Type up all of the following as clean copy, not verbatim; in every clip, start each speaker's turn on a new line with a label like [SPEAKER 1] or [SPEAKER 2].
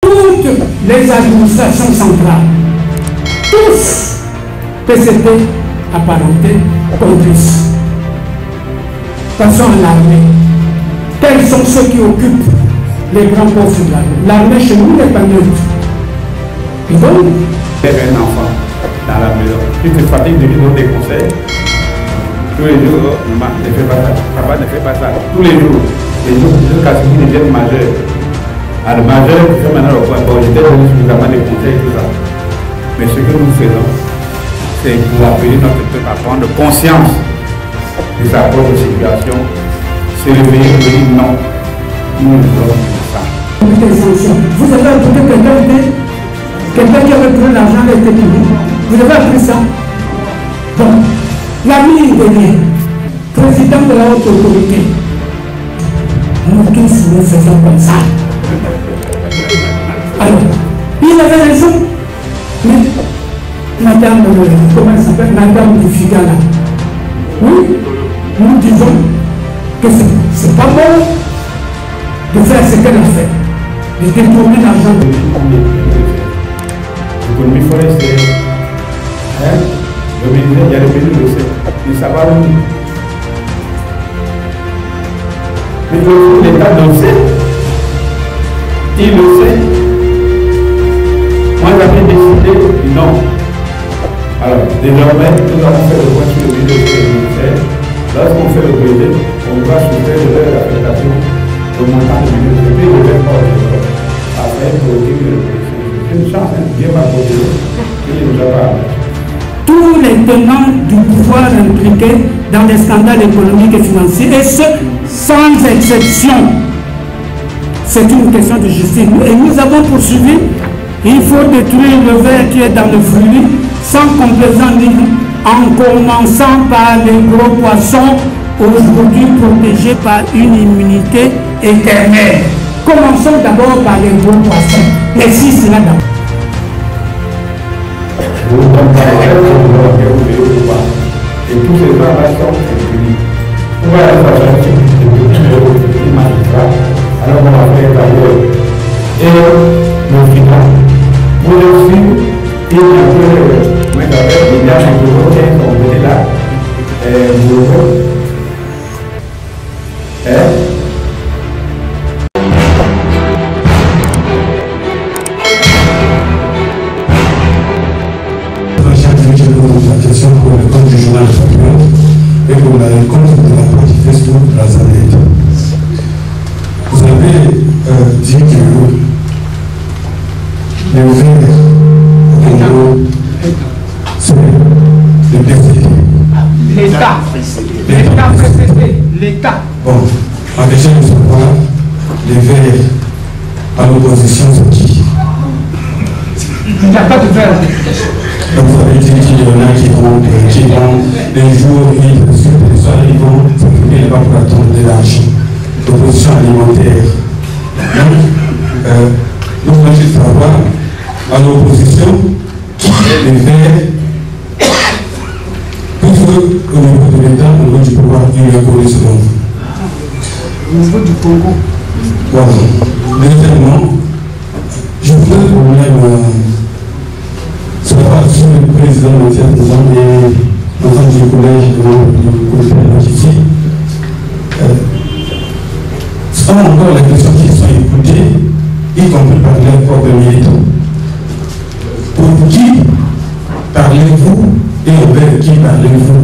[SPEAKER 1] toutes les administrations centrales, tous PCT apparentés, complices. Passons à l'armée. Quels sont ceux qui occupent les grands postes de l'armée? L'armée chez nous n'est pas neutre. Et donc,
[SPEAKER 2] un enfant dans la maison, tu te fatigues de lui donner des conseils. Tous les jours, maman, ne fais pas ça, papa ne fait pas ça. Tous les jours, jusqu'à ce qu'ils deviennent majeurs. Alors, majeur, tu fais maintenant le point. Bon, j'étais donné suffisamment de conseils et tout ça. Mais ce que nous faisons, c'est pour appeler notre peuple à prendre conscience de sa propre situation, se réveiller et dire non, nous voulons ça.
[SPEAKER 1] Vous avez écouté quelqu'un qui avait pris l'argent avec été public. Vous avez appris ça? Bon, l'ami Béni, président de la haute autorité, nous tous nous faisons comme ça. Alors, il avait raison, mais madame, comment elle s'appelle, madame du Figala, oui, nous disons que c'est pas bon de faire ce qu'elle a fait, de détourner l'argent.
[SPEAKER 2] L'économie forestière, le ministère, il y a le pays de il savoir où. Mais l'État le sait. Il le sait. Moi, j'avais décidé, non. Alors, désormais, nous avons fait le point sur le ministère. Lorsqu'on fait le budget, on va soustraire de l'affectation au montant de l'université. Puis, je vais pas afin de c'est une chance, bien ma côté, il nous a pas.
[SPEAKER 1] Tous les tenants du pouvoir impliqués dans des scandales économiques et financiers, et ce, sans exception. C'est une question de justice. Et nous avons poursuivi. Il faut détruire le verre qui est dans le fruit, sans complaisance, en commençant par les gros poissons, aujourd'hui protégés par une immunité éternelle. Commençons d'abord par les gros poissons. Les six là-dedans.
[SPEAKER 2] Et tous ces gens-là sont punis. On va aller chercher des magistrats, alors on va faire d'ailleurs. Et le final, pour le film, il y a un peu, il y a un bureau qui est tombé là, bureau.
[SPEAKER 3] La question pour le compte du journal Patriote et pour la compte de la page Facebook Lazareth. Vous avez dit que les verts au Congo, c'est le PCT.
[SPEAKER 1] L'État. L'État PCT. L'État.
[SPEAKER 3] Bon, ma question est de savoir, les verts à l'opposition, c'est qui?
[SPEAKER 1] Il n'y a pas de verre.
[SPEAKER 3] Donc vous avez dit qu'il y en a qui vont des jours, les soirs, ils vont s'occuper là-bas pour attendre de l'argent. L'opposition alimentaire. Donc, nous voulons juste savoir, à l'opposition, qui est les verts, puisque au niveau de l'État, au niveau du pouvoir, il y a connu selon vous.
[SPEAKER 1] Au niveau du Congo.
[SPEAKER 3] Voilà. Deuxièmement, je voudrais qu'on lève savoir si le président Mathias Président et l'ensemble du collège de ici sont encore les questions qui sont écoutées, y compris par leurs propres militants. Pour qui parlez-vous et envers qui parlez-vous?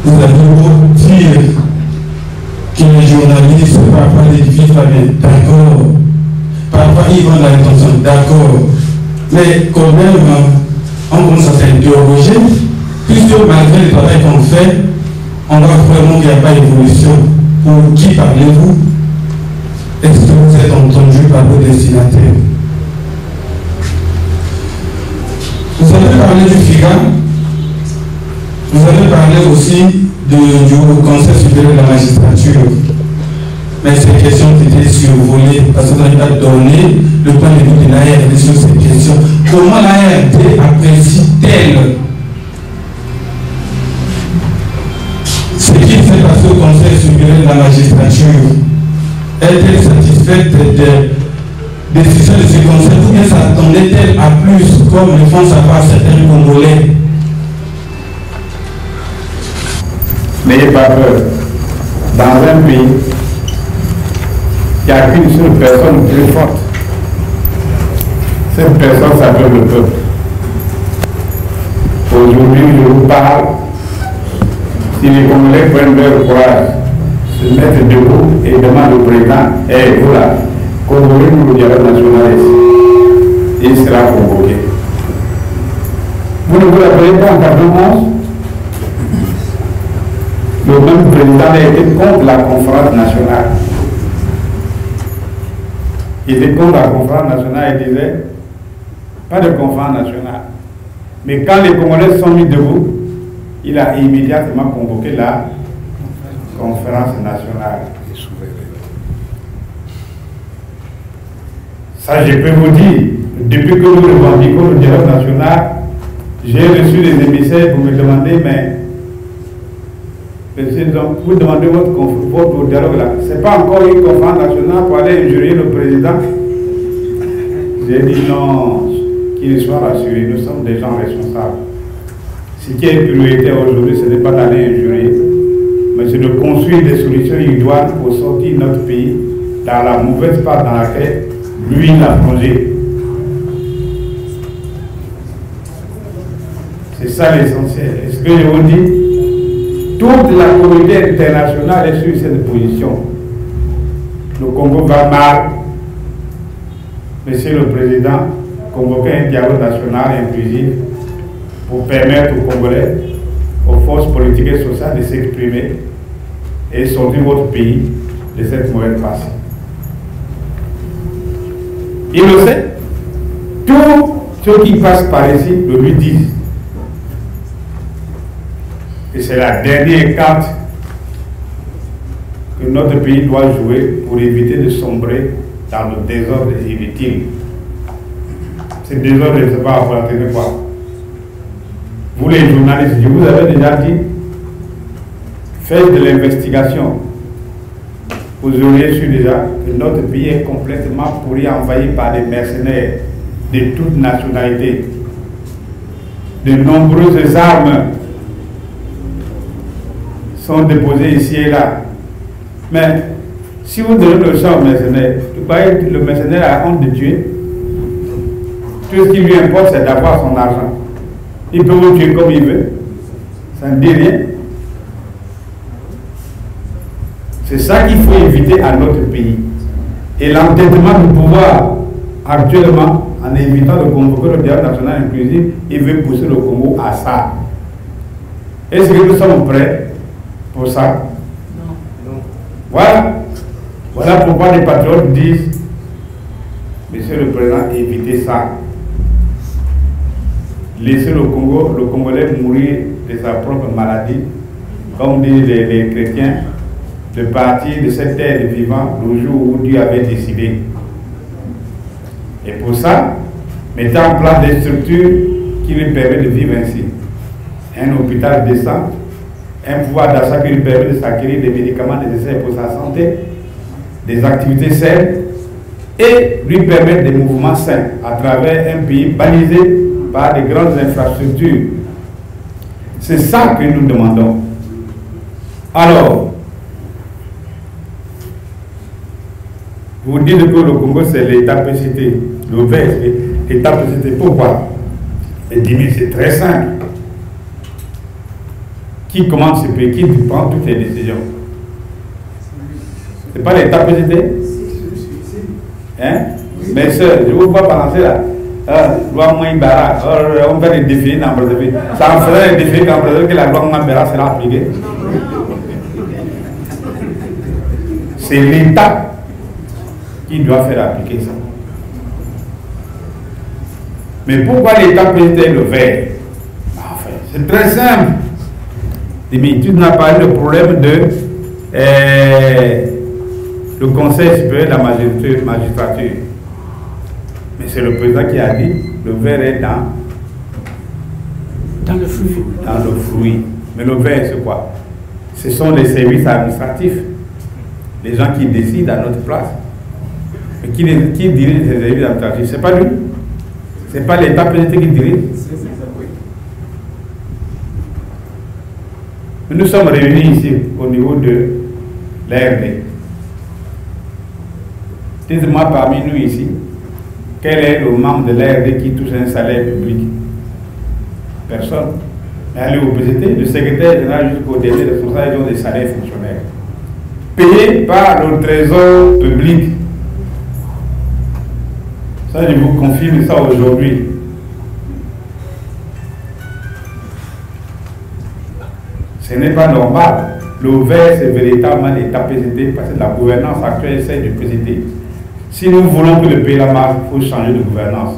[SPEAKER 3] Vous avez beau dire que les journalistes parfois les vivent avec d'accord, parfois ils vont dans l'intention d'accord. Mais quand même, on commence à s'interroger, puisque malgré le travail qu'on fait, on voit vraiment qu'il n'y a pas d'évolution. Pour qui parlez-vous? Est-ce que vous êtes entendu par vos destinataires? Vous avez parlé du FIGA, vous avez parlé aussi du Conseil supérieur de la magistrature. Mais ces questions étaient survolées parce qu'on n'a pas donné le point de vue de l'ARD sur ces questions. Comment l'ARD apprécie-t-elle ce qui s'est passé au Conseil supérieur de la magistrature? Est-elle satisfaite décision de ce conseil, ou bien s'attendait-elle à plus, comme le font savoir certains Congolais?
[SPEAKER 2] N'ayez pas peur. Dans un pays, il n'y a qu'une seule personne plus forte. Cette personne s'appelle le peuple. Aujourd'hui, je vous parle. Si les Congolais prennent leur courage, se mettent debout et demandent au président, hey, vous là, convoquez-nous le dialogue national ici. Il sera convoqué. Vous ne vous rappelez pas en 1991? Le même président a été contre la conférence nationale. Il était contre la conférence nationale et disait, pas de conférence nationale. Mais quand les Congolais se sont mis debout, il a immédiatement convoqué la conférence nationale. Ça, je peux vous dire, depuis que nous revendiquons le dialogue national, j'ai reçu des émissaires pour me demander, mais vous demandez votre dialogue là. Ce n'est pas encore une conférence nationale pour aller injurier le président. J'ai dit non, qu'il soit rassuré, nous sommes des gens responsables. Ce qui est prioritaire aujourd'hui, ce n'est pas d'aller injurier, mais c'est de construire des solutions idoines pour sortir notre pays dans la mauvaise part dans laquelle lui l'a plongé. C'est ça l'essentiel. Est-ce que je vous dis? Toute la communauté internationale est sur cette position. Le Congo va mal. Monsieur le Président, convoquer un dialogue national inclusif pour permettre aux Congolais, aux forces politiques et sociales de s'exprimer et sortir votre pays de cette mauvaise passe. Il le sait. Tous ceux qui passent par ici le lui disent. Et c'est la dernière carte que notre pays doit jouer pour éviter de sombrer dans le désordre inutile. Ce désordre, je ne sais pas, vous l'entendez quoi. Vous les journalistes, je vous avais déjà dit, faites de l'investigation. Vous auriez su déjà que notre pays est complètement pourri, envahi par des mercenaires de toutes nationalités. De nombreuses armes sont déposées ici et là. Mais si vous donnez le champ au mercenaire, vous croyez que le mercenaire a honte de tuer? Tout ce qui lui importe, c'est d'avoir son argent. Il peut vous tuer comme il veut. Ça ne dit rien. C'est ça qu'il faut éviter à notre pays. Et l'entêtement du pouvoir actuellement, en évitant de convoquer le dialogue national inclusif, il veut pousser le Congo à ça. Est-ce que nous sommes prêts pour ça? Non. Voilà. Voilà pourquoi les patriotes disent, Monsieur le Président, évitez ça. Laissez le Congolais mourir de sa propre maladie, comme disent les chrétiens, de partir de cette terre de vivant le jour où Dieu avait décidé. Et pour ça, mettez en place des structures qui lui permettent de vivre ainsi. Un hôpital décent, un pouvoir d'achat qui lui permet de s'acquérir des médicaments nécessaires pour sa santé, des activités saines, et lui permettre des mouvements sains à travers un pays balisé par des grandes infrastructures. C'est ça que nous demandons. Alors, vous dites que le Congo c'est l'État PCT, le vert c'est l'État PCT. Pourquoi? Et dis-moi, c'est très simple. Qui commande ce pays? Qui prend toutes les décisions? C'est pas l'État PCT? Hein? Mes soeurs, je vous vois balancer là. Loi Mouimbara, on fait des défis dans le Brazzaville. Ça en ferait des défis dans le Brazzaville que la loi Mouimbara sera appliquée. C'est l'État qui doit faire appliquer ça. Mais pourquoi l'État peut-être le faire? Enfin, c'est très simple. Mais tu n'as pas eu le problème de le Conseil supérieur de la magistrature. Mais c'est le président qui a dit le verre est dans le fruit. Dans le fruit. Mais le verre, c'est quoi? Ce sont les services administratifs, les gens qui décident à notre place. Mais qui dirige les services administratifs? Ce n'est pas lui. Ce n'est pas l'État PGT qui dirige. Nous sommes réunis ici au niveau de l'ARD. Dites-moi parmi nous ici, quel est le membre de l'ARD qui touche un salaire public? Personne. Mais allez au PGT, le secrétaire général jusqu'au dernier responsable, ils ont des salaires fonctionnaires. Payés par le trésor public. Ça, je vous confirme ça aujourd'hui. Ce n'est pas normal. Le vert, c'est véritablement l'État PGT, parce que la gouvernance actuelle, c'est du PGT. Si nous voulons que le pays la marche, il faut changer de gouvernance.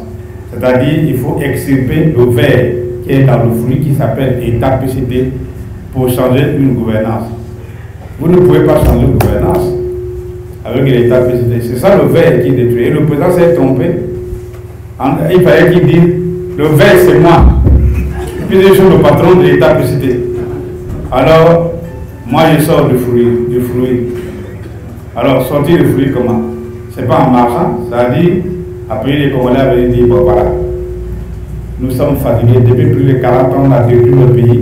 [SPEAKER 2] C'est-à-dire, il faut extirper le vert qui est dans le fruit qui s'appelle État PGT pour changer une gouvernance. Vous ne pouvez pas changer de gouvernance avec l'État PGT. C'est ça le vert qui est détruit. Et le président s'est trompé. Il fallait qu'il dise, le vert c'est moi. Puis je suis le patron de l'État PGT. Alors, moi je sors du fruit. Alors, sortir du fruit comment? C'est pas en marchant, c'est-à-dire, après les Congolais avaient dit, bon voilà, nous sommes fatigués, depuis plus de 40 ans, on a détruit le pays,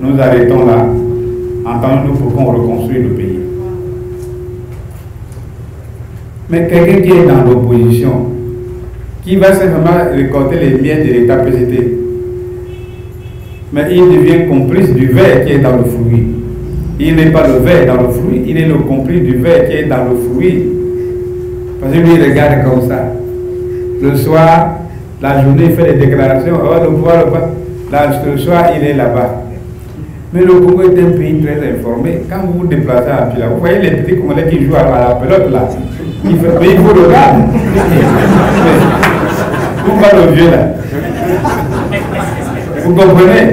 [SPEAKER 2] nous arrêtons là, entendons-nous pour qu'on reconstruise le pays. Mais quelqu'un qui est dans l'opposition, qui va simplement récolter les biens de l'État PGT, mais il devient complice du verre qui est dans le fruit. Il n'est pas le verre dans le fruit, il est le complice du verre qui est dans le fruit. Parce que lui, il regarde comme ça. Le soir, la journée, il fait des déclarations. Le soir, il est là-bas. Mais le Congo est un pays très informé. Quand vous vous déplacez à Pila, vous voyez les petits Congolais qui jouent à la pelote là. Mais il faut le regarder. Vous parlez au vieux là. Vous comprenez?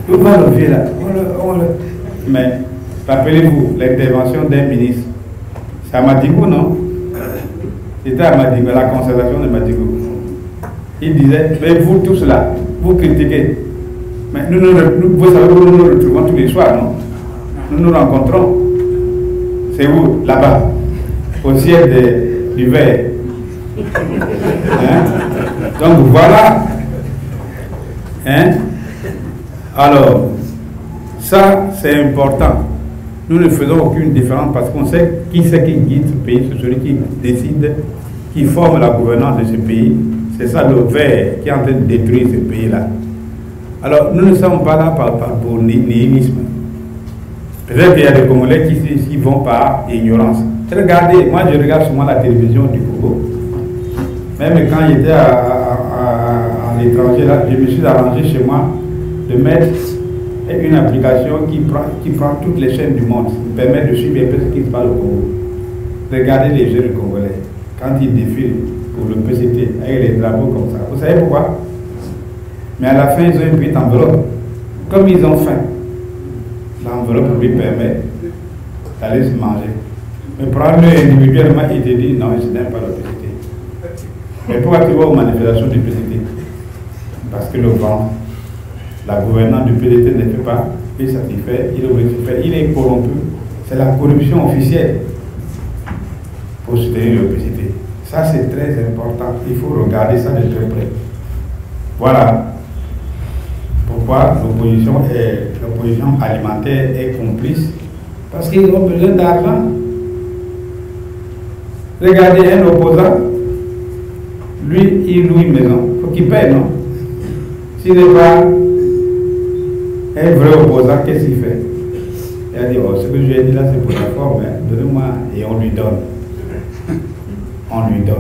[SPEAKER 2] Vous parlez au vieux là. Mais rappelez-vous l'intervention d'un ministre. C'est à Madigo, non? C'était à Madigo, la conservation de Madigo. Il disait, mais vous tous là, vous critiquez. Mais vous savez, nous nous retrouvons tous les soirs, non? Nous nous rencontrons. C'est où? Là-bas. Au ciel du verre. Hein? Donc voilà. Hein? Alors, ça c'est important. Nous ne faisons aucune différence parce qu'on sait qui c'est qui guide ce pays, c'est celui qui décide, qui forme la gouvernance de ce pays. C'est ça le vert qui est en train de détruire ce pays-là. Alors, nous ne sommes pas là pour nihilisme. Peut-être qu'il y a des Congolais qui vont par ignorance. Regardez, moi je regarde souvent la télévision du Congo. Même quand j'étais à l'étranger, là, je me suis arrangé chez moi de mettre une application qui prend toutes les chaînes du monde, qui permet de suivre un peu ce qui se passe au Congo. Regardez les jeunes Congolais, quand ils défilent pour le PCT, avec les drapeaux comme ça. Vous savez pourquoi? Mais à la fin, ils ont une petite enveloppe. Comme ils ont faim, l'enveloppe lui permet d'aller se manger. Mais prendre-le individuellement, il te dit non, je n'aime pas le PCT. Mais pourquoi tu vas aux manifestations du PCT? Parce que le ventre, la gouvernance du PDT ne fait pas, il satisfait, il est corrompu. C'est la corruption officielle pour soutenir le PCT. Ça, c'est très important. Il faut regarder ça de très près. Voilà pourquoi l'opposition alimentaire est complice. Parce qu'ils ont besoin d'argent. Regardez un opposant, lui, il loue une maison. Il faut qu'il paye, non? S'il n'est pas un vrai opposant, qu'est-ce qu'il fait? Il a dit, oh, ce que je lui ai dit là, c'est pour la forme, hein. Donnez-moi, et on lui donne. On lui donne.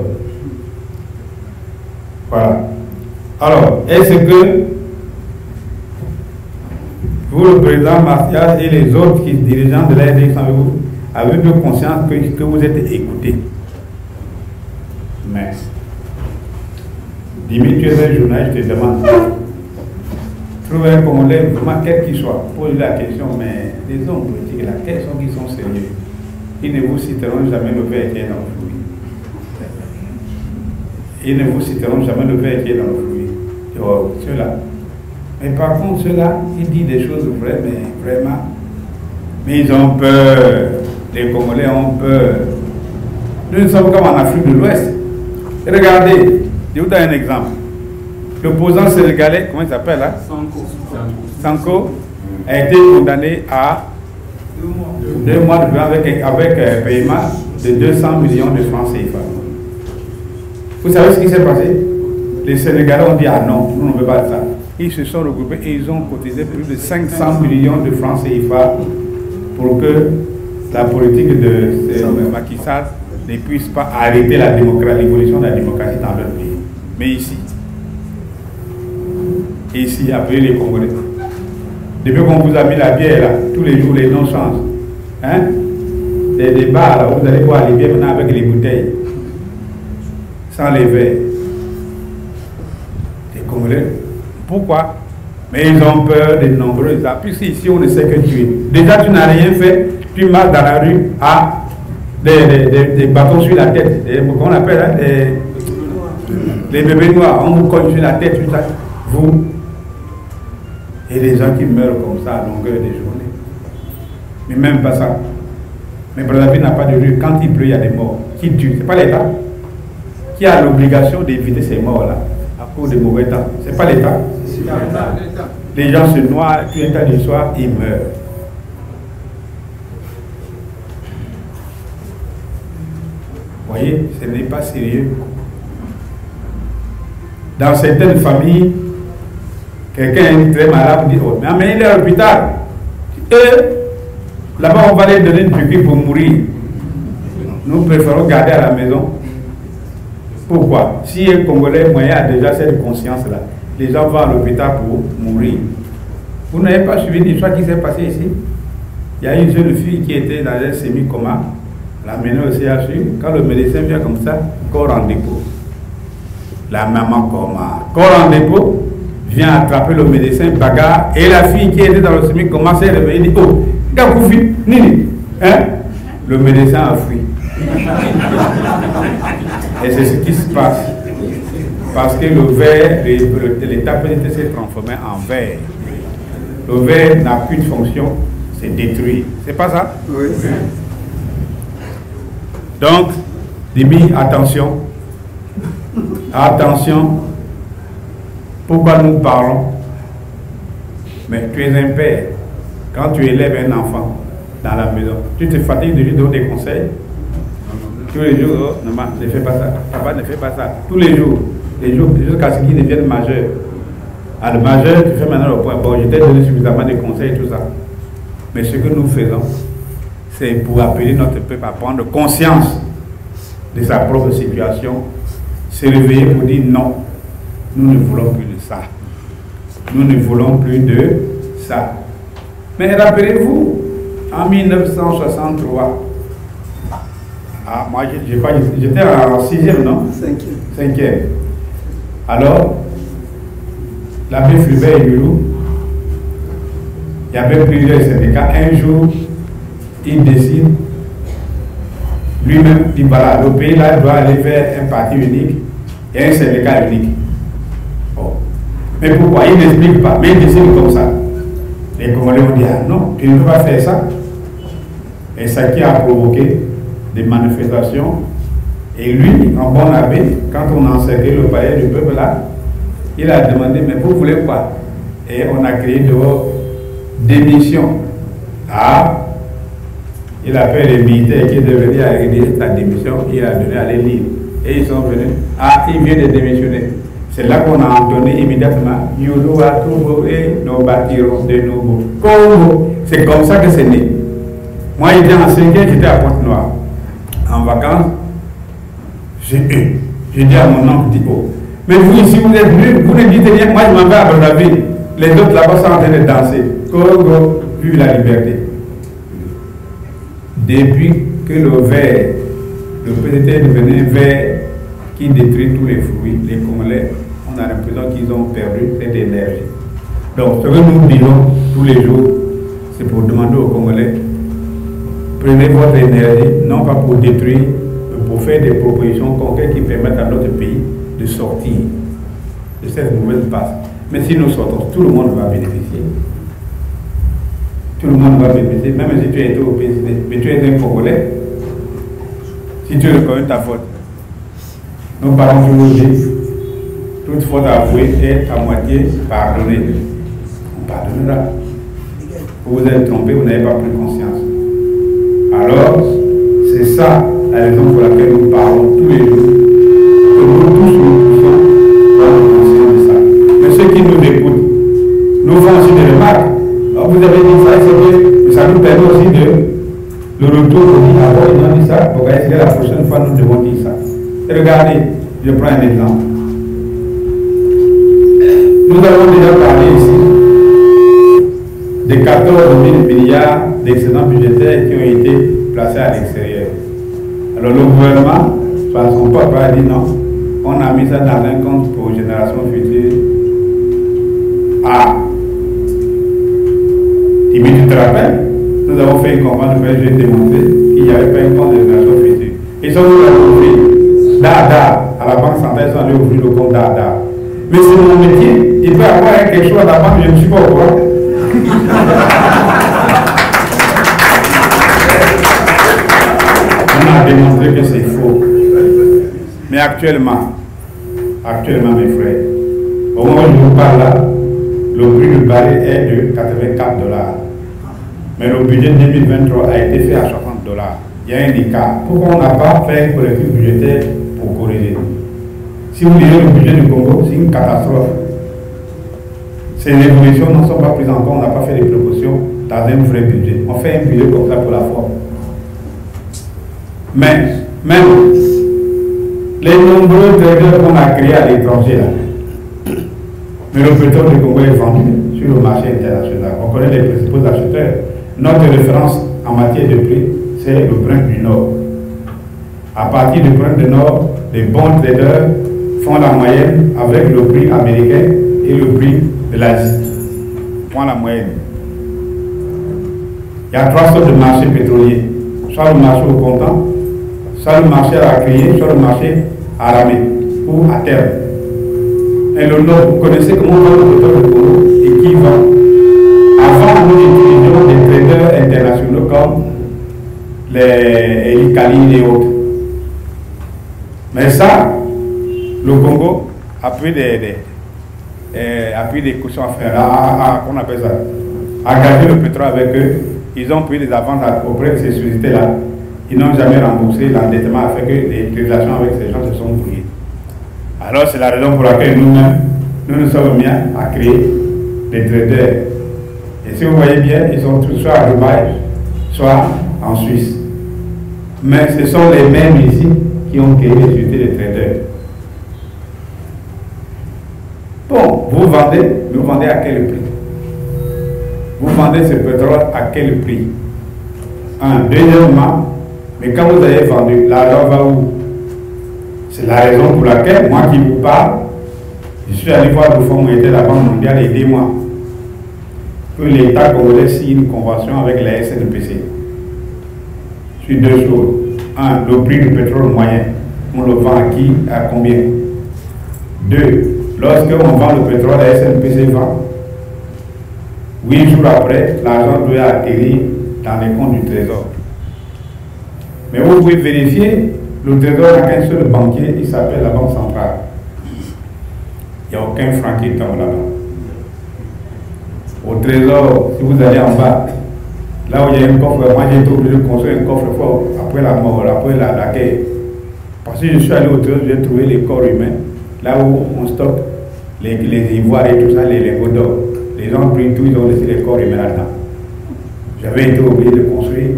[SPEAKER 2] Voilà. Alors, est-ce que vous, le président Martial et les autres dirigeants de l'ARD, avez eu conscience que vous êtes écoutés? Mais, Dimitri, tu es un journaliste, je te demande. Trouve un Congolais, vraiment quel qu'il soit, pose la question, mais les hommes politiques, la question qui sont sérieux, ils ne vous citeront jamais le verre qui est dans le fruit. Ils ne vous citeront jamais le verre qui est dans le fruit. Oh, ceux-là. Mais par contre, ceux-là, ils disent des choses vraies, mais vraiment. Mais ils ont peur. Les Congolais ont peur. Nous sommes comme en Afrique de l'Ouest. Regardez, je vous donne un exemple. L'opposant sénégalais, comment il s'appelle là? Sanko a été condamné à 2 mois de prison avec un paiement de 200 millions de francs CFA. Vous savez ce qui s'est passé? Les Sénégalais ont dit ah non, nous ne veut pas ça. Ils se sont regroupés et ils ont cotisé plus de 500 millions de francs CFA pour que la politique de Macky Sall ne puisse pas arrêter l'évolution de la démocratie dans leur pays. Mais ici, appelez les Congolais. Depuis qu'on vous a mis la bière là, tous les jours les noms changent. Hein? Des bars là, vous allez boire les bières maintenant avec les bouteilles. Sans les verres. Les Congolais. Pourquoi? Mais ils ont peur de nombreux actes. Puisque ici on ne sait que tuer. Déjà tu n'as rien fait, tu marches dans la rue à des bâtons sur la tête. Comment on appelle hein? Les bébés noirs, on vous cogne sur la tête, vous. Et des gens qui meurent comme ça à longueur des journées. Mais même pas ça. Mais Brazzaville n'a pas de rue. Quand il pleut, il y a des morts. Qui tue? C'est pas l'État qui a l'obligation d'éviter ces morts-là à cause de mauvais temps. C'est pas l'État. Les gens se noient, puis un tas du soir, ils meurent. Vous voyez, ce n'est pas sérieux. Dans certaines familles, quelqu'un est très malade, dit oh, mais il est à l'hôpital. Et là-bas, on va lui donner une piqûre pour mourir. Nous préférons garder à la maison. Pourquoi? Si un Congolais moyen a déjà cette conscience-là, les gens vont à l'hôpital pour mourir. Vous n'avez pas suivi l'histoire qui s'est passée ici? Il y a une jeune fille qui était dans un semi-coma, la menée au CHU. Quand le médecin vient comme ça, corps en dépôt. La maman coma, corps en dépôt, vient attraper le médecin, bagarre, et la fille qui était dans le semi-coma s'est réveillée et dit oh, Gakoufi, Nini, hein? Le médecin a fui. Et c'est ce qui se passe. Parce que le verre, l'état pénitentiaire s'est transformé en verre. Le verre n'a plus de fonction, c'est détruit. C'est pas ça? Oui. Donc, Dimi, attention. Attention. Pourquoi nous parlons? Mais tu es un père. Quand tu élèves un enfant dans la maison, tu te fatigues de lui donner des conseils. Tous les jours, oh, maman, ne fais pas ça. Papa, ne fais pas ça. Tous les jours jusqu'à ce qu'ils deviennent majeurs. À le majeur, tu fais maintenant le point. Bon, je t'ai donné suffisamment de conseils et tout ça. Mais ce que nous faisons, c'est pour appeler notre peuple à prendre conscience de sa propre situation, se réveiller pour dire non, nous ne voulons plus de ça. Nous ne voulons plus de ça. Mais rappelez-vous, en 1963, ah, moi j'étais en 6e, non? 5e. Alors, l'abbé Fulbert Yulu, il y avait plusieurs syndicats. Un jour, il décide, lui-même, dit voilà, le pays là doit aller vers un parti unique et un syndicat unique. Bon. Mais pourquoi? Il n'explique pas, mais il décide comme ça. Les Congolais ont dit ah non, tu ne peux pas faire ça. Et ça qui a provoqué des manifestations. Et lui, en bon abbé, quand on a encerclé le palais du peuple là, il a demandé, mais vous voulez quoi? Et on a créé démission. Ah, il a fait les militaires qui devaient venir à rédiger sa démission, il a donné à les lire. Et ils sont venus. Ah, il vient de démissionner. C'est là qu'on a entonné immédiatement Yulu a Togo et nous bâtirons de nouveau. C'est comme ça que c'est né. Moi, j'étais en 5e, j'étais à Pointe-Noire. En vacances, j'ai dit à mon oncle, oh, mais vous ici, vous êtes venus, vous ne dites rien. Moi, je m'en vais à Brazzaville. Les autres là-bas sont en train de danser. Congo, vive la liberté. Depuis que le verre, le PDT est devenu un verre qui détruit tous les fruits, les Congolais, on a l'impression qu'ils ont perdu cette énergie. Donc, ce que nous disons tous les jours, c'est pour demander aux Congolais, prenez votre énergie, non pas pour détruire, mais pour faire des propositions concrètes qui permettent à notre pays de sortir de cette mauvaise passe. Mais si nous sortons, tout le monde va bénéficier. Tout le monde va bénéficier, même si tu es été au PSD, mais tu es un Congolais. Si tu reconnais ta faute, nos parents toujours disent, toute faute avouée est à moitié pardonnée. On pardonnera. Vous vous êtes trompé, vous n'avez pas pris conscience. Alors, c'est ça la raison pour laquelle nous parlons tous les jours. Que nous tous nous poussons prendre conscience de ça. Mais ceux qui nous écoutent, nous font aussi des remarques. Alors, vous avez dit ça, c'est vrai, mais ça nous permet aussi de le retour. On dit, ah bon, ils ont dit ça, donc est-ce que la prochaine fois nous devons dire ça? Et regardez, je prends un exemple. Nous avons déjà parlé ici des 14 000 milliards d'excédents budgétaires qui ont été placés à l'extérieur. Alors le gouvernement, par son peuple, a dit non, on a mis ça dans un compte pour génération future. Ah, et mais tu te rappelles, nous avons fait une conférence de presse, je vais démontrer qu'il n'y avait pas un compte de génération future. Ils sont ouvert Dada, à la Banque centrale, ils sont allés ouvrir le compte Dada. Mais c'est mon métier, il peut avoir quelque chose à la banque, je ne suis pas au courant. On a démontré que c'est faux. Mais actuellement, mes frères, au moment où je vous parle là, le prix du baril est de 84 $. Mais le budget 2023 a été fait à 60 $. Il y a un écart. Pourquoi on n'a pas fait un collectif budgétaire pour corriger? Si vous lisez le budget du Congo, c'est une catastrophe. Ces évolutions ne sont pas prises en compte, on n'a pas fait des propositions dans un vrai budget. On fait un budget comme ça pour la forme. Mais, même, les nombreux traders qu'on a créés à l'étranger, là, mais le pétrole du Congo est vendu sur le marché international. On connaît les principaux acheteurs. Notre référence en matière de prix, c'est le Brent du Nord. À partir du Brent du Nord, les bons traders font la moyenne avec le prix américain et le prix de l'Asie. Font la moyenne. Il y a 3 sortes de marchés pétroliers. Soit le marché au comptant, soit le marché à la criée, soit le marché à ramée ou à terre. Et le Nord, vous connaissez comment on vend le pétrole de Congo et qui vend. Avant, nous utilisions des traders internationaux comme les Icali et autres. Mais ça, le Congo a pris des cautions à faire, qu'on appelle ça, à gager le pétrole avec eux. Ils ont pris des avances auprès de ces sociétés-là. Ils n'ont jamais remboursé l'endettement, a fait que les relations avec ces gens se sont brouillées. Alors c'est la raison pour laquelle nous-mêmes, nous sommes mis à créer des traders. Et si vous voyez bien, ils sont tous soit à Dubaï, soit en Suisse. Mais ce sont les mêmes ici qui ont créé les sociétés de traders. Bon, vous vendez à quel prix? Vous vendez ce pétrole à quel prix? Deuxièmement, mais quand vous avez vendu, l'argent va où? C'est la raison pour laquelle, moi qui vous parle, je suis allé voir le Fonds monétaire de la Banque mondiale, aidez-moi. Que l'État congolais signe une convention avec la SNPC. Sur 2 choses. Le prix du pétrole moyen. On le vend à qui? À combien? 2. Lorsque on vend le pétrole, la SNPC vend. 8 jours après, l'argent doit atterrir dans les comptes du Trésor. Mais vous pouvez vérifier, le Trésor n'a qu'un seul banquier, il s'appelle la Banque centrale. Il n'y a aucun franc qui tombe là-bas. Au Trésor, si vous allez en bas, là où il y a un coffre, moi j'ai été obligé de construire un coffre fort après la mort, après la guerre. Parce que je suis allé au Trésor, j'ai trouvé les corps humains, là où on stocke les ivoires et tout ça, les lingots d'or. Les gens ont pris tout, ils ont laissé les corps humains là-dedans. J'avais été obligé de construire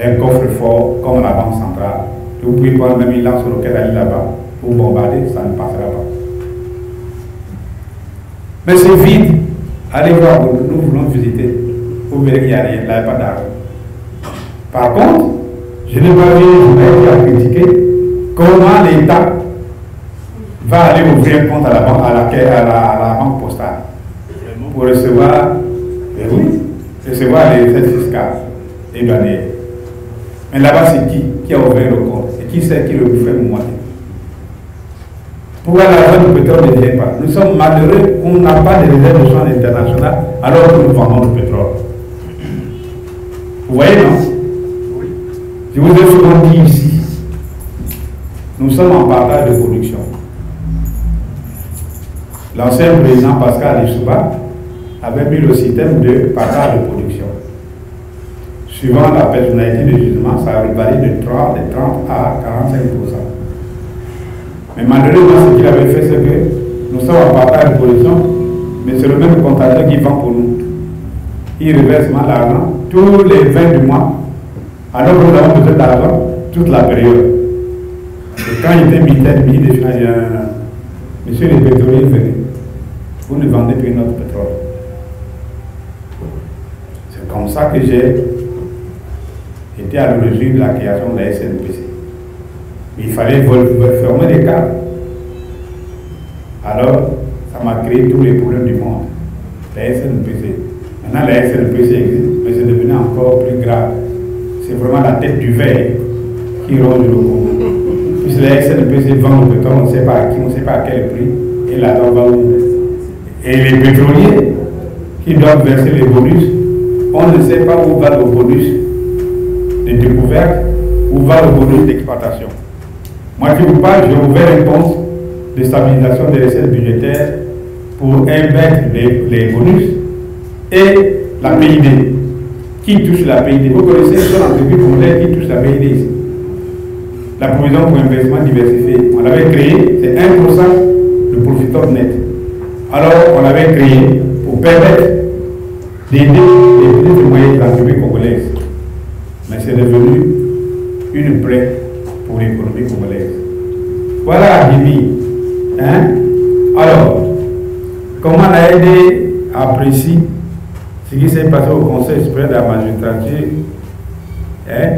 [SPEAKER 2] un coffre fort comme la Banque centrale. Vous pouvez prendre même une lance sur lequel aller là-bas pour bombarder, ça ne passera pas. Mais c'est vide. Allez voir, nous voulons visiter. Vous verrez qu'il n'y a rien, il n'y a pas d'argent. Par contre, je n'ai pas vu qui a critiqué comment l'État va aller ouvrir un compte à la banque postale pour recevoir, recevoir les aides fiscales et douanières. Mais là-bas, c'est qui a ouvert le compte? Et qui sait qui le fait moitié? Pourquoi l'argent du pétrole ne vient pas? Nous sommes malheureux qu'on n'a pas de réserve de change internationale alors que nous vendons le pétrole. Vous voyez, non? Je vous ai souvent dit ici Nous sommes en partage de production. L'ancien président Pascal Lissouba avait mis le système de partage de production. Suivant la personnalité de jugement, ça varie de 30 à 45%. Mais malheureusement, ce qu'il avait fait, c'est que nous sommes en partage de production, mais c'est le même comptable qui vend pour nous. Il reverse l'argent tous les 20 du mois, alors que nous avons besoin d'argent toute la période. Et quand il était ministre des Finances, il y a monsieur le pétrolier, venez, vous nous vendez plus notre pétrole. C'est comme ça que j'ai été à l'origine de la création de la SNPC. Il fallait fermer les cadres. Alors, ça m'a créé tous les problèmes du monde. La SNPC. Maintenant, la SNPC existe, mais c'est devenu encore plus grave. C'est vraiment la tête du verre qui ronge le Congo. Puisque la SNPC vend le pétrole, on ne sait pas à qui, on ne sait pas à quel prix, et là-dedans va où. Et les pétroliers qui doivent verser les bonus, on ne sait pas où va le bonus de découverte, où va le bonus d'exploitation. Moi qui vous parle, j'ai ouvert un compte de stabilisation des recettes budgétaires pour émettre les bonus et la PID. Qui touche la PID? Vous connaissez une seule entreprise congolaise qui touche la PID ici. La provision pour investissement diversifié. On l'avait créé, c'est 1% de profiteur net. Alors on l'avait créé pour permettre d'aider les petites et moyennes entreprises congolaises. Mais c'est devenu une plaie pour l'économie congolaise. Voilà, Dimi. Hein? Alors, comment la aidé apprécie ce qui s'est passé au Conseil supérieur de la magistrature, hein?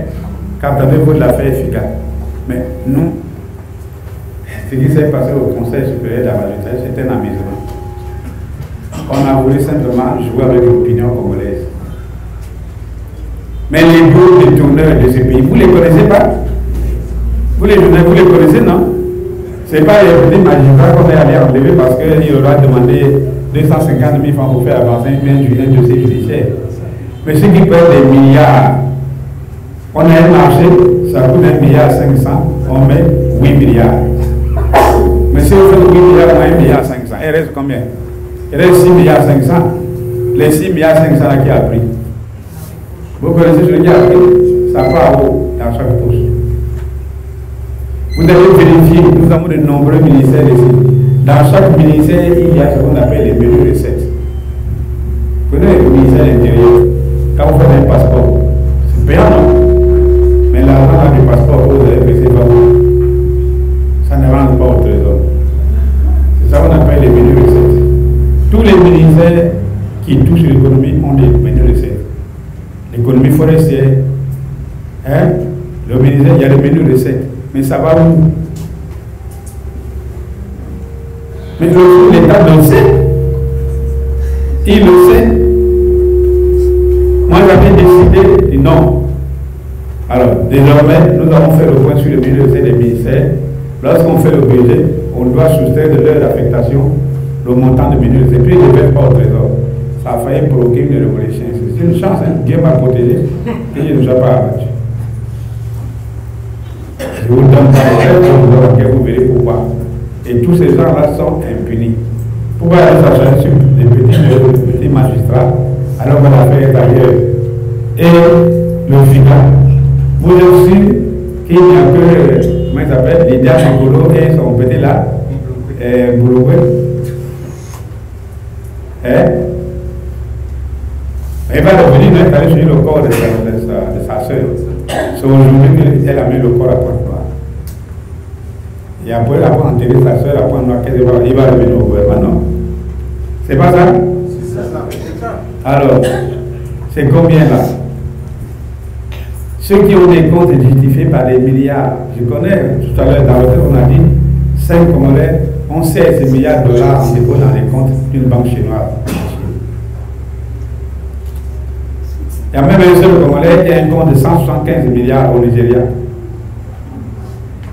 [SPEAKER 2] Quand avez-vous de l'affaire efficace? Mais nous, ce qui s'est passé au Conseil supérieur de la magistrature, c'était un amusement. On a voulu simplement jouer avec l'opinion congolaise. Mais les gros détourneurs de ce pays, vous ne les connaissez pas? Vous les connaissez, non? Ce n'est pas les petits magistrats qu'on est allé enlever parce qu'il aura demandé 250 000 francs pour faire avancer un dossier judiciaire. Mais ceux qui perdent des milliards, on a un marché, ça coûte 1,5 milliard, on met 8 milliards. Mais si vous faites 8 milliards, on a 1,5 milliard, il reste combien? Il reste 6,5 milliards. Les 6,5 milliards là qui a pris. Vous connaissez ce qui a pris? Ça part haut dans chaque poche. Vous devez vérifier, nous avons de nombreux ministères ici. Dans chaque ministère, il y a ce qu'on appelle les menus recettes. Vous connaissez le ministère de l'Intérieur. Quand vous faites un passeport, c'est payant, non? Mais l'argent du passeport, vous avez baissé pas vous. Ça ne rentre pas au trésor. C'est ça qu'on appelle les menus recettes. Tous les ministères qui touchent l'économie ont des menus recettes. L'économie forestière, hein? Le ministère, il y a des menus recettes. Mais ça va où? Mais l'État le sait. Il le sait. Moi, j'avais décidé, non. Alors, désormais, nous avons fait le point sur le budget des ministères. Lorsqu'on fait le budget, on doit soustraire de leur affectation le montant de budget. Et puis, ils ne veulent pas au trésor. Ça a failli provoquer une révolution. C'est une chance, hein? Dieu m'a protégé et il ne nous a pas abattu. Je vous donne pas les vous verrez pourquoi. Et tous ces gens-là sont impunis. Pourquoi aller s'acharner sur des petits magistrats alors qu'on a fait d'ailleurs? Et le final, vous êtes sûr qu'il n'y a que, comment il s'appelle, Lydia Mangolo et son petit là, Bouloué. Elle va revenir, elle va aller sur le corps de sa soeur. C'est aujourd'hui qu'elle a mis le corps à Pointe-Noire. Et après, elle va enterrer sa soeur à Pointe-Noire, il va revenir au gouvernement, non? C'est pas ça? C'est ça. Alors, c'est combien là? Ceux qui ont des comptes justifiés par des milliards, je connais, tout à l'heure dans le on a dit, 5 Congolais ont 16 milliards de dollars en dépôt dans les comptes d'une banque chinoise. Il y a même un seul Congolais qui a un compte de 175 milliards au Nigeria.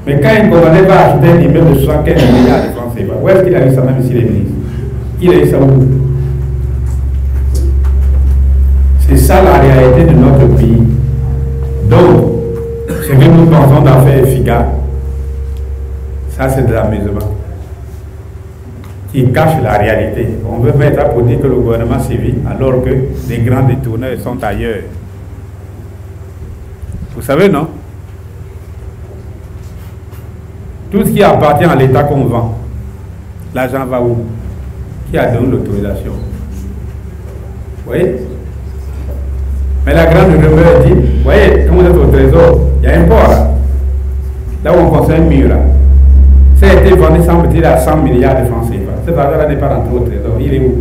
[SPEAKER 2] Mais quand un Congolais va acheter un immeuble de 75 milliards de francs CFA, où est-ce qu'il a eu ça même ici les ministres? Il a eu ça où? C'est ça la réalité de notre pays. Donc, ce que nous pensons d'en faire efficace, Ça, c'est de l'amusement qui cache la réalité. On veut mettre à pour dire que le gouvernement sévit alors que les grands détourneurs sont ailleurs. Vous savez, non? Tout ce qui appartient à l'État qu'on vend, l'argent va où? Qui a donné l'autorisation? Vous voyez? Mais la grande rumeur dit, vous voyez, quand vous êtes au trésor, il y a un port là où on construit un mur là. Ça a été vendu, semble-t-il, à 100 milliards de francs CFA. Cet argent-là n'est pas rentré au trésor. Il est où?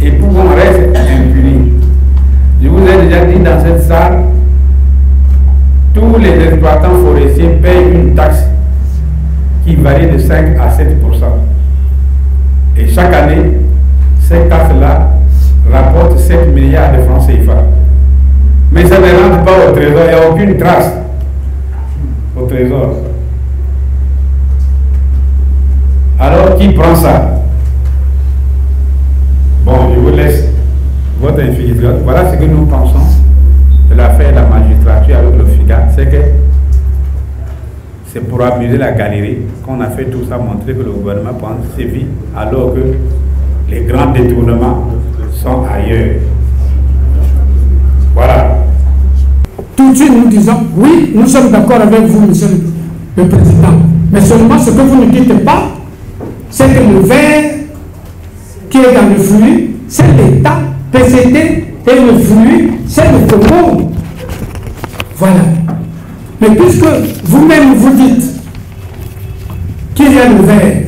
[SPEAKER 2] Et pour qu'on reste impuni, je vous ai déjà dit dans cette salle, tous les exploitants forestiers payent une taxe qui varie de 5 à 7%. Et chaque année, cette taxe-là rapporte 7 milliards de francs CFA. Mais ça ne rentre pas au trésor, il n'y a aucune trace au trésor. Alors, qui prend ça? Bon, je vous laisse votre infiltration. Voilà ce que nous pensons de l'affaire de la magistrature avec le FIDA. C'est que c'est pour amuser la galerie qu'on a fait tout ça, montrer que le gouvernement prend ses vies, alors que les grands détournements sont ailleurs. Voilà.
[SPEAKER 1] Tout de suite, nous disons, oui, nous sommes d'accord avec vous, monsieur le Président. Mais seulement ce que vous ne dites pas, c'est que le verre qui est dans le flux, c'est l'État, PCT, et le flux, c'est le Congo. Voilà. Mais puisque vous-même vous dites qu'il y a le verre,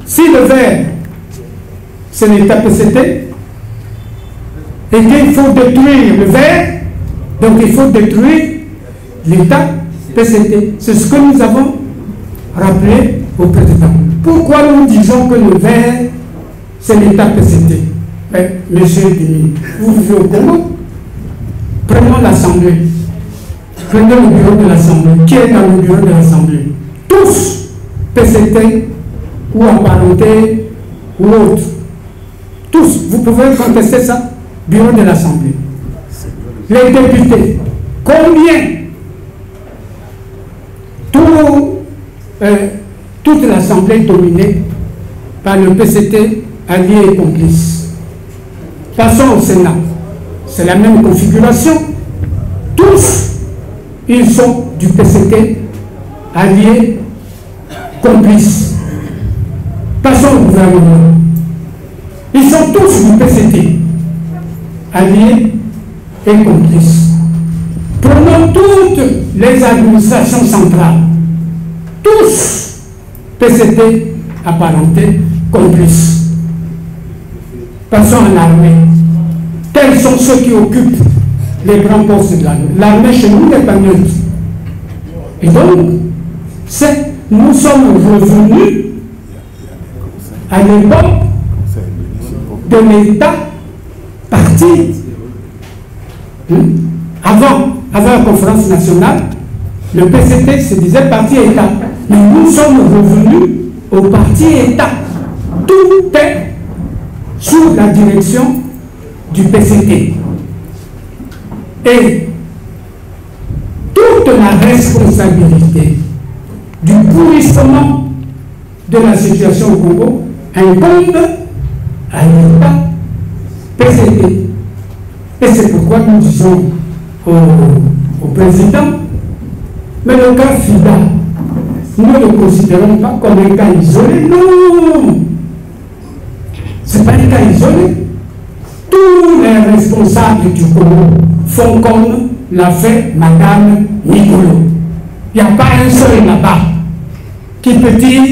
[SPEAKER 1] si le verre, c'est l'État PCT, et qu'il faut détruire le verre, donc il faut détruire l'État PCT. C'est ce que nous avons rappelé au président. Pourquoi nous disons que le verre, c'est l'État PCT? Monsieur Dimi, vous vivez au Congo? Prenons l'Assemblée. Prenez le bureau de l'Assemblée. Qui est dans le bureau de l'Assemblée? Tous PCT ou apparentés ou autres. Tous. Vous pouvez contester ça? Bureau de l'Assemblée. Les députés. Combien? Toute l'Assemblée dominée par le PCT allié et complice. Passons au Sénat. C'est la même configuration. Tous, ils sont du PCT alliés, complices. Passons au gouvernement. Ils sont tous du PCT alliés et complices. Prenons toutes les administrations centrales. Tous PCT apparentés, complices. Passons à l'armée. Quels sont ceux qui occupent les grands postes de l'armée? L'armée chez nous n'est pas neutre. Et donc, nous sommes revenus à l'époque de l'État parti. Avant la conférence nationale, le PCT se disait parti État. Mais nous sommes revenus au parti État. Tout est sous la direction du PCT. Et toute la responsabilité du pourrissement de la situation au Congo incombe à l'État PCT. Et c'est pourquoi nous disons au président, mais le cas FIDA, nous ne le considérons pas comme un cas isolé. Non! Ce n'est pas un cas isolé. Tous les responsables du Congo font comme l'a fait Madame Nicolo. Il n'y a pas un seul là-bas qui peut dire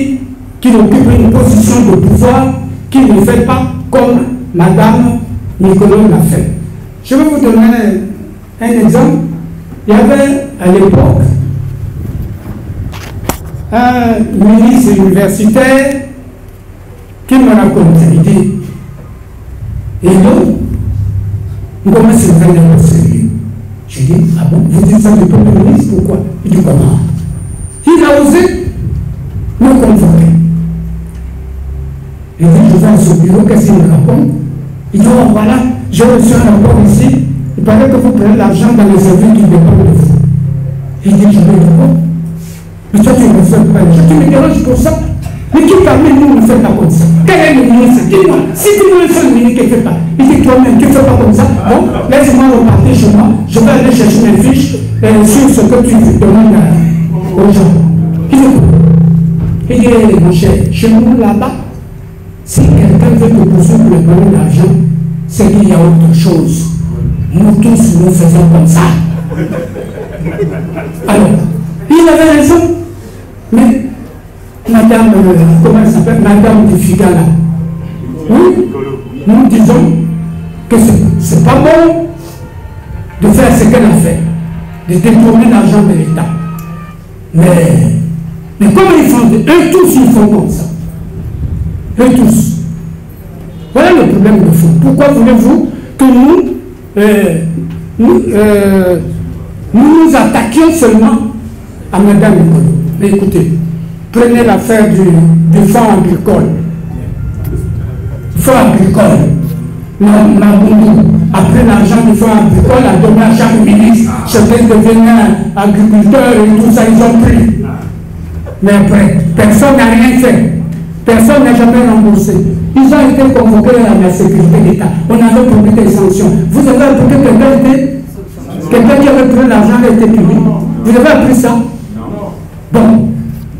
[SPEAKER 1] qu'il occupe une position de pouvoir qui ne fait pas comme Madame Nicolo l'a fait. Je vais vous donner un exemple. Il y avait à l'époque un ministre universitaire qui me racontait, il dit, et nous, comment c'est vraiment sérieux? Je dis, ah bon, vous dites ça du premier ministre, pourquoi? Il dit, comment? Il a osé nous convoquer. Il dit, je vais à ce bureau, qu'est-ce qu'il me raconte? Il dit, oh voilà, j'ai reçu un rapport ici, il paraît que vous prenez l'argent dans les services qui dépendent de vous. Il dit, je vais le voir. Mais toi, tu ne me fais pas. Tu me déranges pour ça. Mais qui parmi nous ne fait pas comme ça? Quel est le ministre? Dis-moi. Si tu me le seul ministre qui ne fait pas, il dit toi-même, tu ne fais pas comme ça. Bon, laisse-moi repartir chez moi. Je vais aller chercher mes fiches sur ce que tu demandes aux gens. Il dit, mon cher, chez nous là-bas, si quelqu'un veut te poursuivre pour le problème d'argent, c'est qu'il y a autre chose. Nous tous, nous faisons comme ça. Alors, il avait raison. Mais, madame, comment elle s'appelle? Madame de Figala. Oui, nous disons que ce n'est pas bon de faire ce qu'elle a fait, de détourner l'argent de l'État. Mais comment ils font? Eux tous, ils font comme ça. Eux tous. Voilà le problème de fond. Pourquoi voulez-vous que nous attaquions seulement à Madame Nicolo? Mais écoutez, prenez l'affaire du fonds agricole. Fonds agricole. Après l'argent du fonds agricole, a donné à chaque ministre, chacun devenait agriculteur et tout ça, ils ont pris. Mais après, personne n'a rien fait. Personne n'a jamais remboursé. Ils ont été convoqués à la sécurité d'État. On avait promis des sanctions. Vous avez appris que quelqu'un qui avait pris l'argent a été puni. Vous avez appris ça? Bon.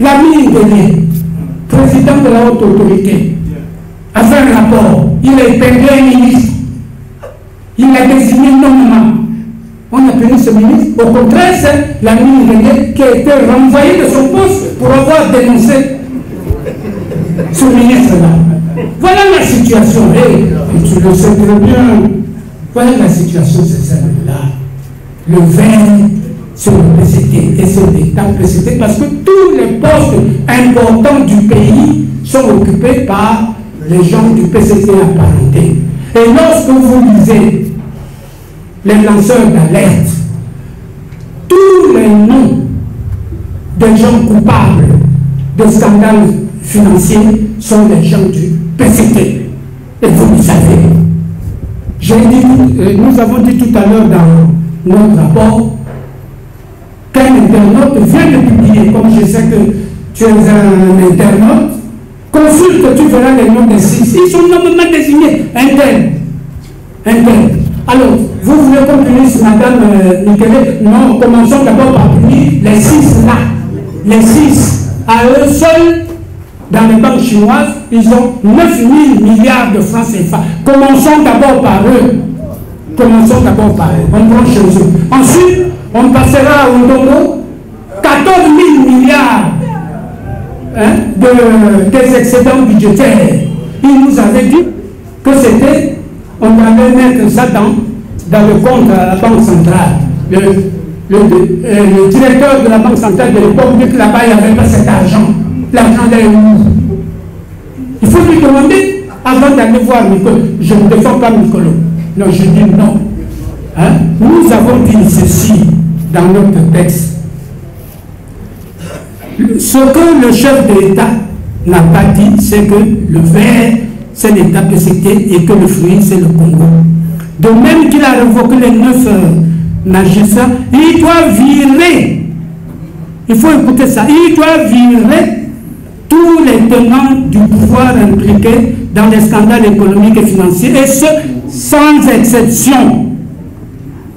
[SPEAKER 1] L'ami Guéné, président de la haute autorité, a fait un rapport. Il a épinglé un ministre. Il a désigné nommément. On a puni ce ministre. Au contraire, c'est l'ami Guéné qui a été renvoyé de son poste pour avoir dénoncé ce ministre-là. Voilà la situation. Et tu le sais très bien. Voilà la situation, c'est celle-là. Le vin sur le PCT et sur l'État PCT, parce que tous les postes importants du pays sont occupés par les gens du PCT apparentés. Et lorsque vous lisez les lanceurs d'alerte, tous les noms des gens coupables de scandales financiers sont les gens du PCT. Et vous le savez. Nous avons dit tout à l'heure dans notre rapport qu'un internaute vient de publier, comme je sais que tu es un internaute, consulte, tu verras les noms des 6. Ils sont nommément désignés. Interne. Alors, vous voulez qu'on punisse Madame Nicole? Non, commençons d'abord par punir les 6 là. Les 6, à eux seuls, dans les banques chinoises, ils ont 9 000 milliards de francs CFA. Commençons d'abord par eux. On prend chez eux. Ensuite, on passera au Ndongo, 14 000 milliards des excédents budgétaires. Il nous avait dit que c'était, on allait mettre ça dans le compte à la Banque centrale. Le directeur de la Banque centrale de l'époque dit que là-bas, il n'y avait pas cet argent. L'argent est où? Il faut lui demander avant d'aller voir Nicolo. Je ne défends pas Nicolo. Non, je dis non. Nous avons dit ceci dans notre texte. Ce que le chef de l'État n'a pas dit, c'est que le vert, c'est l'État PCT et que le fruit, c'est le Congo. De même qu'il a révoqué les 9 magistrats, il doit virer. Il faut écouter ça. Il doit virer tous les tenants du pouvoir impliqués dans les scandales économiques et financiers, et ce, sans exception.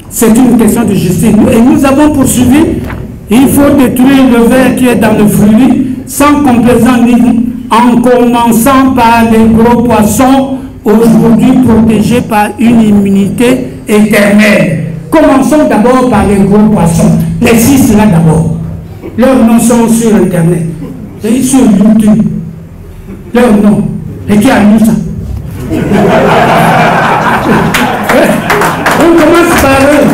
[SPEAKER 1] C'est une question de justice. Et nous avons poursuivi, il faut détruire le ver qui est dans le fruit, sans complaisance ni en commençant par les gros poissons, aujourd'hui protégés par une immunité éternelle. Commençons d'abord par les gros poissons. Les 6 là d'abord. Leurs noms sont sur Internet. C'est sur YouTube. Leurs noms. Et qui a lu ça? On commence par eux.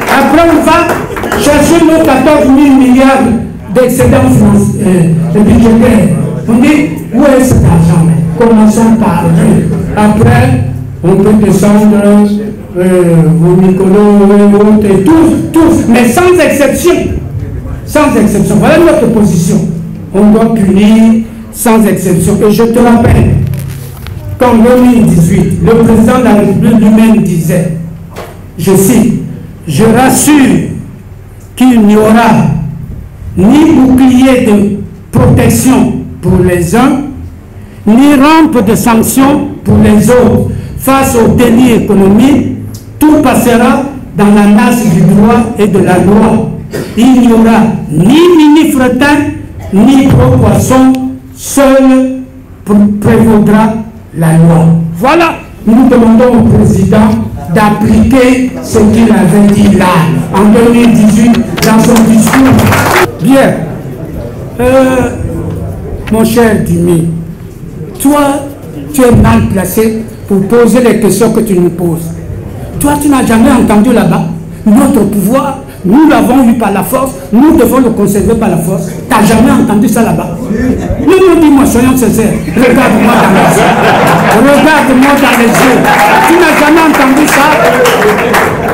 [SPEAKER 1] Après, on va chercher nos 14 000 milliards d'excédents budgétaires. On dit, où est cet argent? Commençons par eux. Après, on peut descendre au Nicolo et tous, mais sans exception. Sans exception. Voilà notre position. On doit punir sans exception. Et je te rappelle qu'en 2018, le président de la République lui-même disait, je cite, je rassure qu'il n'y aura ni bouclier de protection pour les uns, ni rampe de sanctions pour les autres. Face aux délits économiques, tout passera dans la nasse du droit et de la loi. Il n'y aura ni mini-fretin, ni gros poisson, seul prévaudra la loi. Voilà, nous demandons au président d'appliquer ce qu'il avait dit là, en 2018, dans son discours. Bien, mon cher Dimi, toi, tu es mal placé pour poser les questions que tu nous poses. Toi, tu n'as jamais entendu là-bas notre pouvoir, nous l'avons eu par la force, nous devons le conserver par la force. Tu n'as jamais entendu ça là-bas? Non, dis-moi, soyons sincères. Regarde-moi dans les yeux. Regarde-moi dans les yeux. Tu n'as jamais entendu ça?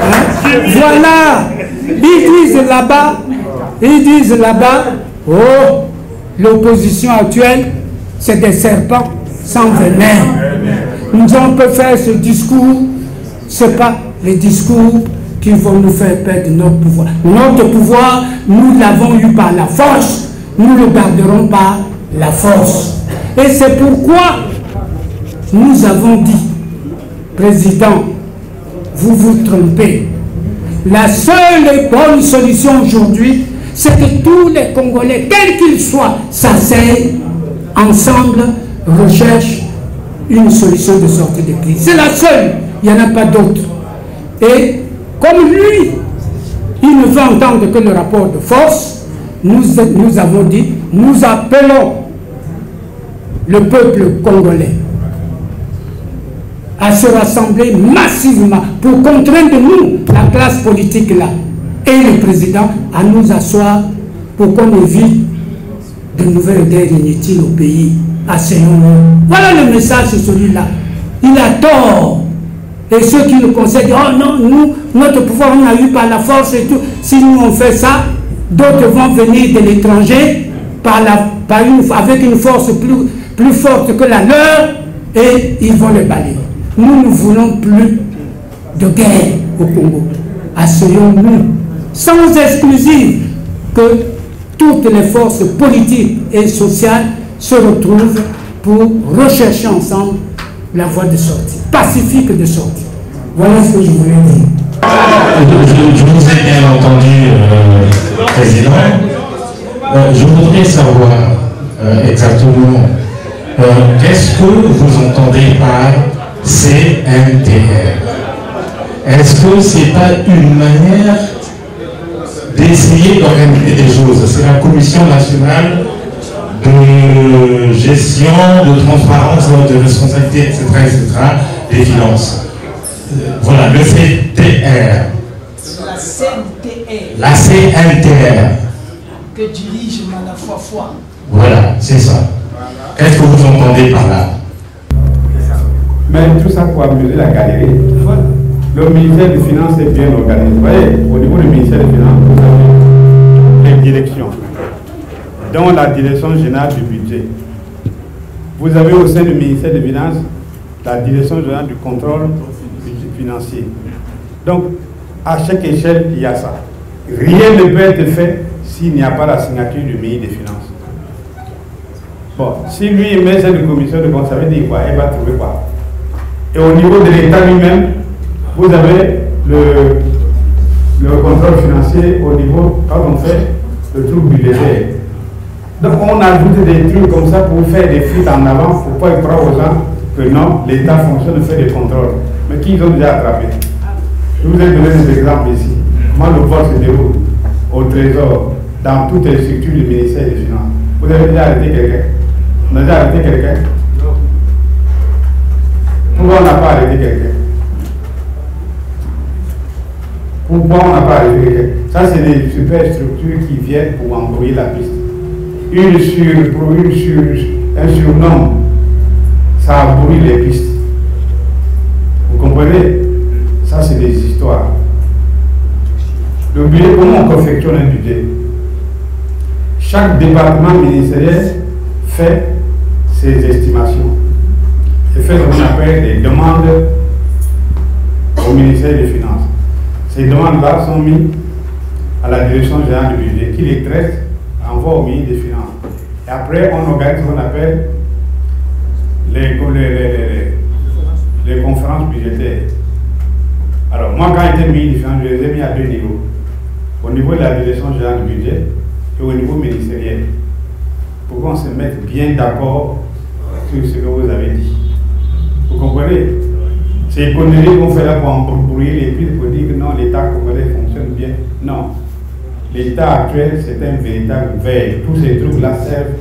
[SPEAKER 1] Hein? Voilà. Ils disent là-bas, oh, l'opposition actuelle, c'est des serpents sans venin. Nous, on peut faire ce discours, ce n'est pas les discours qui vont nous faire perdre notre pouvoir. Notre pouvoir, nous l'avons eu par la force, nous le garderons par la force. Et c'est pourquoi nous avons dit, Président, vous vous trompez. La seule et bonne solution aujourd'hui, c'est que tous les Congolais, quels qu'ils soient, s'asseyent ensemble, recherchent une solution de sortie de crise. C'est la seule, il n'y en a pas d'autre. Et comme lui, il ne veut entendre que le rapport de force, nous avons dit, nous appelons le peuple congolais à se rassembler massivement pour contraindre nous, la classe politique là, et le président, à nous asseoir pour qu'on évite de nouvelles guerres inutiles au pays. Asseyons-nous. Voilà le message, c'est celui-là. Il a tort. Et ceux qui nous conseillent, oh non, nous, notre pouvoir, on a eu par la force et tout. Si nous on fait ça, d'autres vont venir de l'étranger avec une force plus forte que la leur et ils vont les balayer. Nous ne voulons plus de guerre au Congo. Asseyons-nous, sans exclusive, que toutes les forces politiques et sociales se retrouvent pour rechercher ensemble la voie de sortie, pacifique de sortie. Voilà ce que je voulais dire.
[SPEAKER 3] Je vous ai bien entendu, Président. Je voudrais savoir exactement qu'est-ce que vous entendez par CNTR. Est-ce que ce n'est pas une manière d'essayer d'organiser des choses? C'est la Commission nationale de gestion, de transparence, de responsabilité, etc., des finances. Voilà, le CTR.
[SPEAKER 4] La CNTR.
[SPEAKER 3] La CNTR.
[SPEAKER 4] Que dirige Manafouafoua.
[SPEAKER 3] Voilà, c'est ça. Qu'est-ce que vous entendez par là?
[SPEAKER 2] Mais tout ça pour amuser la galerie. Voilà. Le ministère des Finances est bien organisé. Vous voyez, au niveau du ministère des Finances, vous avez les directions, dont la direction générale du budget. Vous avez au sein du ministère des Finances la direction générale du contrôle financier. Donc, à chaque échelle, il y a ça. Rien ne peut être fait s'il n'y a pas la signature du ministre des Finances. Bon, si lui il met cette commission de compte, ça veut dire quoi? Il va trouver quoi? Et au niveau de l'État lui-même, vous avez le contrôle financier au niveau, quand on fait le truc budgétaire. Donc on ajoute des trucs comme ça pour faire des fuites en avant, pour pas croire aux gens que non, l'État fonctionne, fait des contrôles. Mais qui ils ont déjà attrapé? Je vous ai donné des exemples ici. Comment le vote se déroule au Trésor, dans toutes les structures du ministère des Finances. Vous avez déjà arrêté quelqu'un? On a déjà arrêté quelqu'un? Pourquoi on n'a pas arrêté quelqu'un? Pourquoi on n'a pas arrêté quelqu'un? Ça, c'est des super structures qui viennent pour embrouiller la piste. Un surnom, ça embrouille les pistes. Vous comprenez? Ça, c'est des histoires. Le budget, comment on confectionne un budget? Chaque département ministériel fait ses estimations et fait ce qu'on appelle des demandes au ministère des Finances. Ces demandes-là sont mises à la direction générale du budget, qui les traite, envoie au ministre des Finances. Et après, on organise ce qu'on appelle les conférences budgétaires. Alors, moi, quand j'étais ministre des Finances, je les ai mis à 2 niveaux. Au niveau de la direction générale du budget et au niveau ministériel. Pour qu'on se mette bien d'accord sur ce que vous avez dit. Vous comprenez? C'est économie qu'on fait là pour embrouiller les prix, pour dire que non, l'État congolais fonctionne bien. Non. L'État actuel, c'est un véritable verre. Tous ces trucs-là servent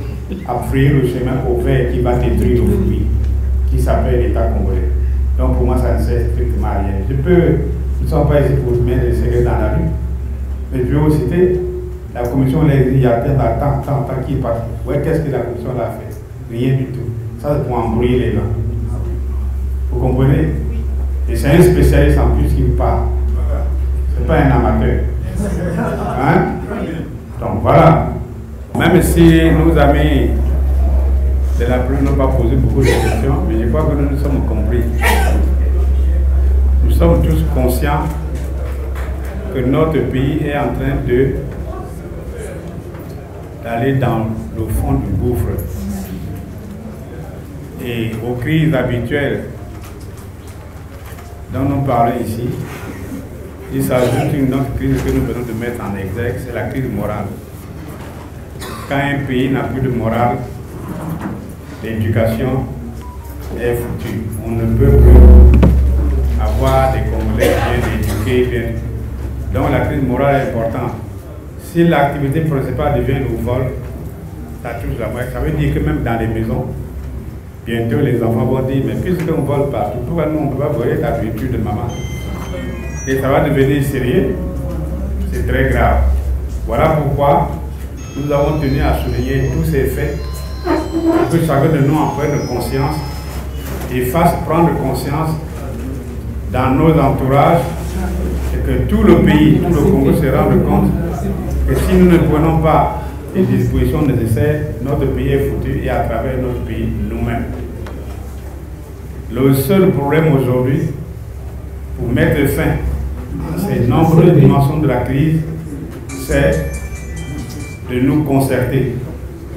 [SPEAKER 2] à frayer le chemin au verre qui va détruire le fruit, qui s'appelle l'État congolais. Donc pour moi, ça ne sert strictement à rien. Nous ne sommes pas ici pour mettre les secrets dans la rue. Mais je vais vous citer, la commission l'a dit il y a tant qui est parti. Ouais, qu'est-ce que la commission a fait? Rien du tout. Ça, c'est pour embrouiller les gens. Vous comprenez? Et c'est un spécialiste en plus qui me parle. C'est pas un amateur. Hein? Donc voilà. Même si nos amis de la pluie n'ont pas posé beaucoup de questions, mais je crois que nous nous sommes compris. Nous sommes tous conscients que notre pays est en train d'aller dans le fond du gouffre. Et aux crises habituelles dont nous parlons ici, il s'ajoute une autre crise que nous venons de mettre en exergue, c'est la crise morale. Quand un pays n'a plus de morale, l'éducation est foutue. On ne peut plus avoir des Congolais bien éduqués, bien. Donc la crise morale est importante. Si l'activité principale devient le vol, ça touche la moelle. Ça veut dire que même dans les maisons, bientôt les enfants vont dire, mais puisqu'on vole partout, pourquoi nous on ne peut pas voler la voiture de maman? Et ça va devenir sérieux, c'est très grave. Voilà pourquoi nous avons tenu à souligner tous ces faits, pour que chacun de nous en prenne conscience et fasse prendre conscience dans nos entourages et que tout le pays, tout le Congo se rende compte que si nous ne prenons pas les dispositions nécessaires, notre pays est foutu et à travers notre pays nous-mêmes. Le seul problème aujourd'hui, pour mettre fin à ces nombreuses dimensions de la crise, c'est de nous concerter.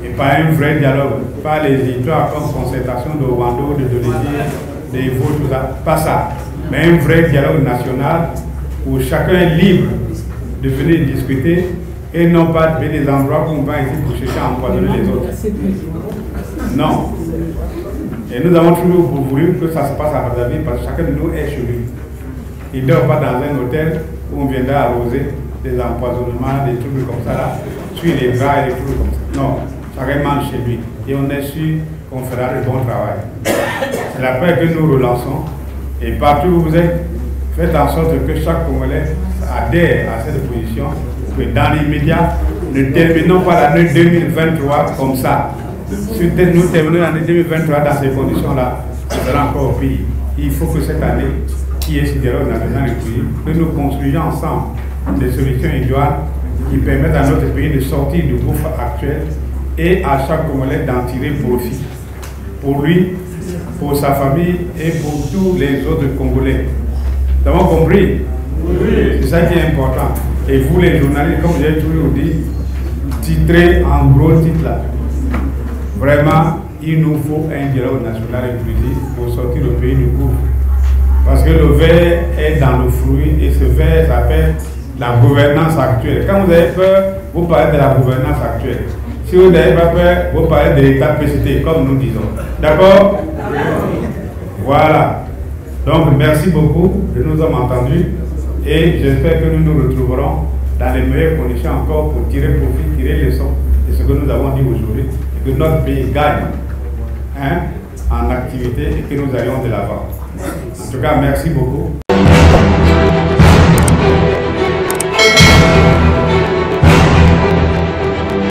[SPEAKER 2] Et pas un vrai dialogue, pas les histoires comme concertation de Rwanda, de Dolisie, des Vaux, tout ça, pas ça. Mais un vrai dialogue national où chacun est libre de venir discuter et non pas de des endroits où on va ici pour chercher à empoisonner les autres. Non. Et nous avons toujours voulu que ça se passe à Brazzaville parce que chacun de nous est chez lui. Il ne dort pas dans un hôtel où on viendra arroser des empoisonnements, des trucs comme ça là, sur les bras et des trucs comme ça. Non, chacun mange chez lui. Et on est sûr qu'on fera le bon travail. C'est la paix que nous relançons. Et partout où vous êtes, faites en sorte que chaque Congolais adhère à cette position, que dans l'immédiat, ne terminons pas l'année 2023 comme ça. Si nous terminons l'année 2023 dans ces conditions-là, ce sera encore pire. Il faut que cette année, qui est sidérale nationale du pays, que nous construisions ensemble des solutions idoines qui permettent à notre pays de sortir du gouffre actuel et à chaque Congolais d'en tirer profit. Pour lui, pour sa famille et pour tous les autres Congolais. Nous avons compris? Oui. C'est ça qui est important. Et vous les journalistes, comme j'ai toujours dit, titrez en gros titre là. Vraiment, il nous faut un dialogue national inclusif pour sortir le pays du gouffre. Parce que le verre est dans le fruit et ce verre s'appelle la gouvernance actuelle. Quand vous avez peur, vous parlez de la gouvernance actuelle. Si vous n'avez pas peur, vous parlez de l'état PCT, comme nous disons. D'accord? Voilà. Donc, merci beaucoup de nous avoir entendus et j'espère que nous nous retrouverons dans les meilleures conditions encore pour tirer profit, tirer leçon de ce que nous avons dit aujourd'hui et que notre pays gagne en activité et que nous allions de l'avant. En tout cas, merci beaucoup.